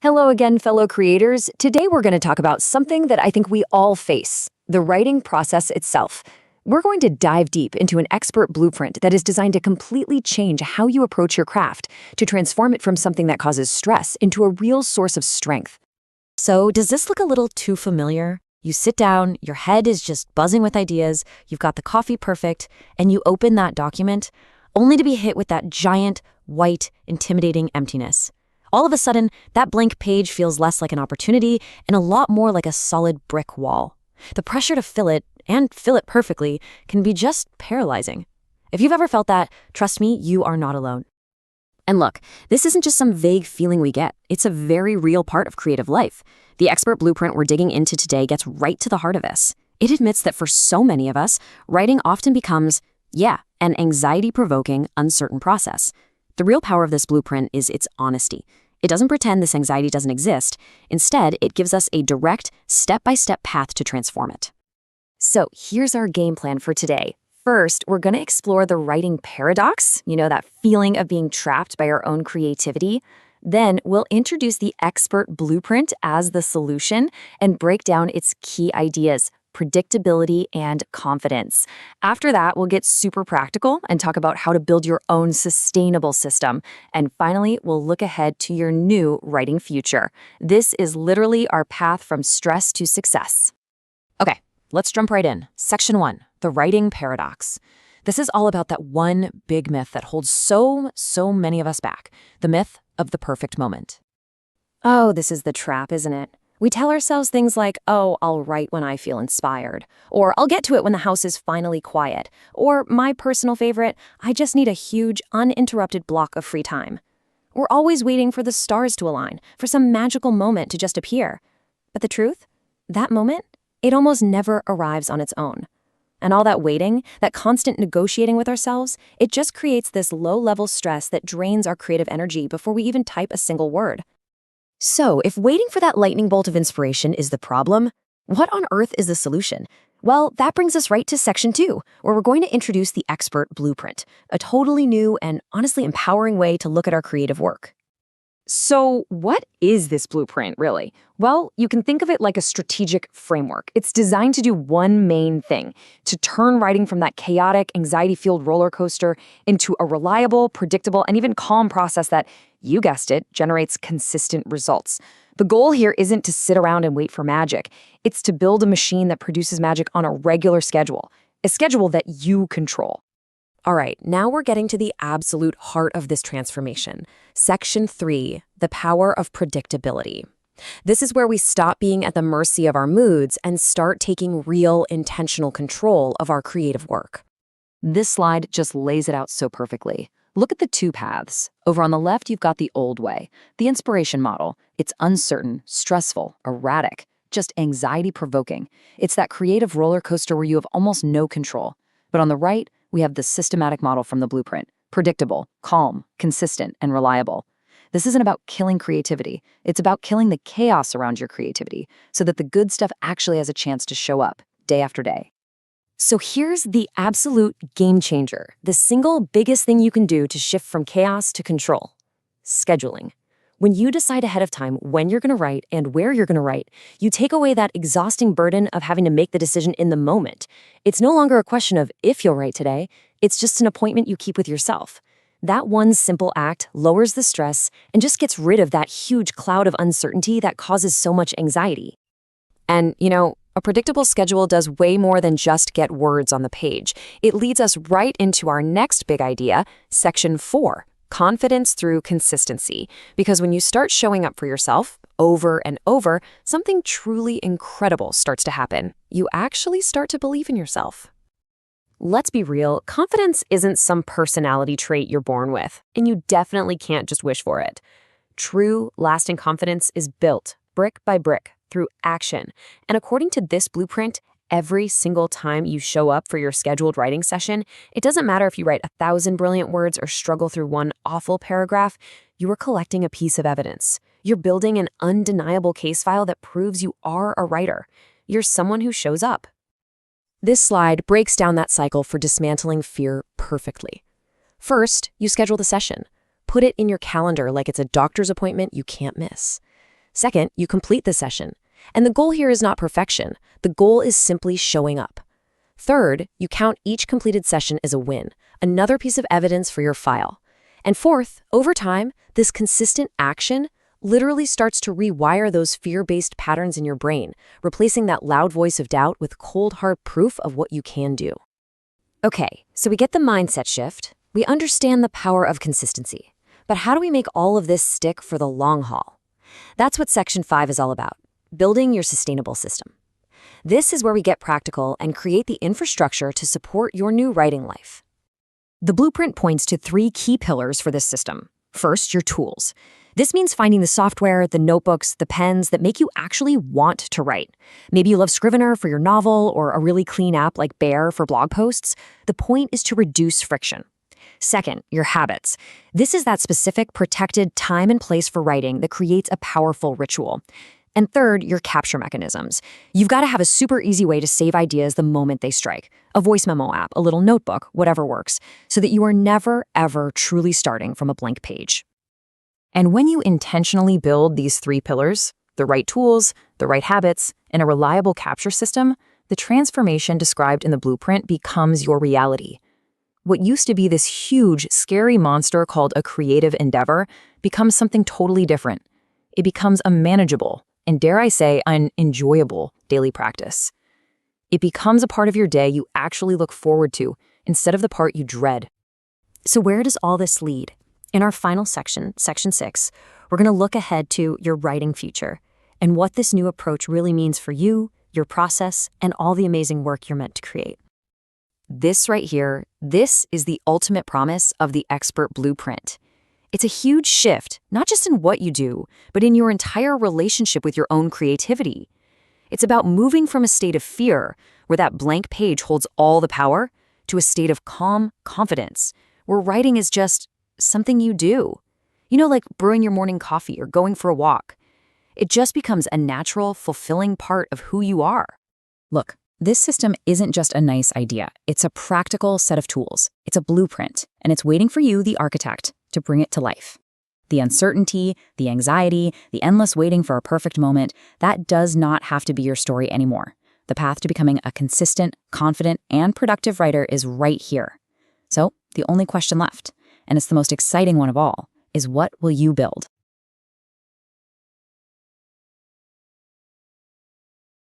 Hello again, fellow creators. Today we're going to talk about something that I think we all face, the writing process itself. We're going to dive deep into an expert blueprint that is designed to completely change how you approach your craft, to transform it from something that causes stress into a real source of strength. So, does this look a little too familiar? You sit down, your head is just buzzing with ideas, you've got the coffee perfect, and you open that document, only to be hit with that giant, white, intimidating emptiness. All of a sudden, that blank page feels less like an opportunity and a lot more like a solid brick wall. The pressure to fill it, and fill it perfectly, can be just paralyzing. If you've ever felt that, trust me, you are not alone. And look, this isn't just some vague feeling we get. It's a very real part of creative life. The expert blueprint we're digging into today gets right to the heart of this. It admits that for so many of us, writing often becomes, an anxiety-provoking, uncertain process. The real power of this blueprint is its honesty. It doesn't pretend this anxiety doesn't exist. Instead, it gives us a direct, step-by-step path to transform it. So here's our game plan for today. First, we're going to explore the writing paradox, that feeling of being trapped by our own creativity. Then we'll introduce the expert blueprint as the solution and break down its key ideas, predictability, and confidence. After that, we'll get super practical and talk about how to build your own sustainable system. And finally, we'll look ahead to your new writing future. This is literally our path from stress to success. Okay, let's jump right in. Section 1, the writing paradox. This is all about that one big myth that holds so many of us back, the myth of the perfect moment. Oh, this is the trap, isn't it? We tell ourselves things like, oh, I'll write when I feel inspired, or I'll get to it when the house is finally quiet, or my personal favorite, I just need a huge, uninterrupted block of free time. We're always waiting for the stars to align, for some magical moment to just appear. But the truth? That moment, it almost never arrives on its own. And all that waiting, that constant negotiating with ourselves, it just creates this low-level stress that drains our creative energy before we even type a single word. So, if waiting for that lightning bolt of inspiration is the problem, what on earth is the solution? Well, that brings us right to Section 2, where we're going to introduce the expert blueprint, a totally new and honestly empowering way to look at our creative work. So, what is this blueprint, really? Well, you can think of it like a strategic framework. It's designed to do one main thing, to turn writing from that chaotic, anxiety-fueled roller coaster into a reliable, predictable, and even calm process that, you guessed it, generates consistent results. The goal here isn't to sit around and wait for magic. It's to build a machine that produces magic on a regular schedule, a schedule that you control. All right, now we're getting to the absolute heart of this transformation. Section 3, the power of predictability. This is where we stop being at the mercy of our moods and start taking real, intentional control of our creative work. This slide just lays it out so perfectly. Look at the two paths. Over on the left, you've got the old way, the inspiration model. It's uncertain, stressful, erratic, just anxiety-provoking. It's that creative roller coaster where you have almost no control. But on the right, we have the systematic model from the blueprint, predictable, calm, consistent, and reliable. This isn't about killing creativity. It's about killing the chaos around your creativity so that the good stuff actually has a chance to show up day after day. So here's the absolute game changer, the single biggest thing you can do to shift from chaos to control: scheduling. When you decide ahead of time when you're going to write and where you're going to write, you take away that exhausting burden of having to make the decision in the moment. It's no longer a question of if you'll write today, it's just an appointment you keep with yourself. That one simple act lowers the stress and just gets rid of that huge cloud of uncertainty that causes so much anxiety. And, a predictable schedule does way more than just get words on the page. It leads us right into our next big idea, Section 4. Confidence through consistency. Because when you start showing up for yourself over and over, something truly incredible starts to happen. You actually start to believe in yourself. Let's be real, confidence isn't some personality trait you're born with, and you definitely can't just wish for it. True, lasting confidence is built, brick by brick, through action. And according to this blueprint, every single time you show up for your scheduled writing session, it doesn't matter if you write 1,000 brilliant words or struggle through one awful paragraph, you are collecting a piece of evidence. You're building an undeniable case file that proves you are a writer. You're someone who shows up. This slide breaks down that cycle for dismantling fear perfectly. First, you schedule the session. Put it in your calendar like it's a doctor's appointment you can't miss. Second, you complete the session. And the goal here is not perfection. The goal is simply showing up. Third, you count each completed session as a win, another piece of evidence for your file. And fourth, over time, this consistent action literally starts to rewire those fear-based patterns in your brain, replacing that loud voice of doubt with cold, hard proof of what you can do. Okay, so we get the mindset shift. We understand the power of consistency. But how do we make all of this stick for the long haul? That's what Section 5 is all about, building your sustainable system. This is where we get practical and create the infrastructure to support your new writing life. The blueprint points to 3 key pillars for this system. First, your tools. This means finding the software, the notebooks, the pens that make you actually want to write. Maybe you love Scrivener for your novel or a really clean app like Bear for blog posts. The point is to reduce friction. Second, your habits. This is that specific, protected time and place for writing that creates a powerful ritual. And third, your capture mechanisms. You've got to have a super easy way to save ideas the moment they strike. A voice memo app, a little notebook, whatever works, so that you are never, ever truly starting from a blank page. And when you intentionally build these 3 pillars, the right tools, the right habits, and a reliable capture system, the transformation described in the blueprint becomes your reality. What used to be this huge, scary monster called a creative endeavor becomes something totally different. It becomes a manageable, and dare I say, an enjoyable daily practice. It becomes a part of your day you actually look forward to instead of the part you dread. So where does all this lead? In our final section, Section 6, we're going to look ahead to your writing future and what this new approach really means for you, your process, and all the amazing work you're meant to create. This right here, this is the ultimate promise of the Expert Blueprint. It's a huge shift, not just in what you do, but in your entire relationship with your own creativity. It's about moving from a state of fear, where that blank page holds all the power, to a state of calm confidence, where writing is just something you do. You know, like brewing your morning coffee or going for a walk. It just becomes a natural, fulfilling part of who you are. Look, this system isn't just a nice idea. It's a practical set of tools. It's a blueprint, and it's waiting for you, the architect, to bring it to life. The uncertainty, the anxiety, the endless waiting for a perfect moment, that does not have to be your story anymore. The path to becoming a consistent, confident, and productive writer is right here. So, the only question left, and it's the most exciting one of all, is what will you build?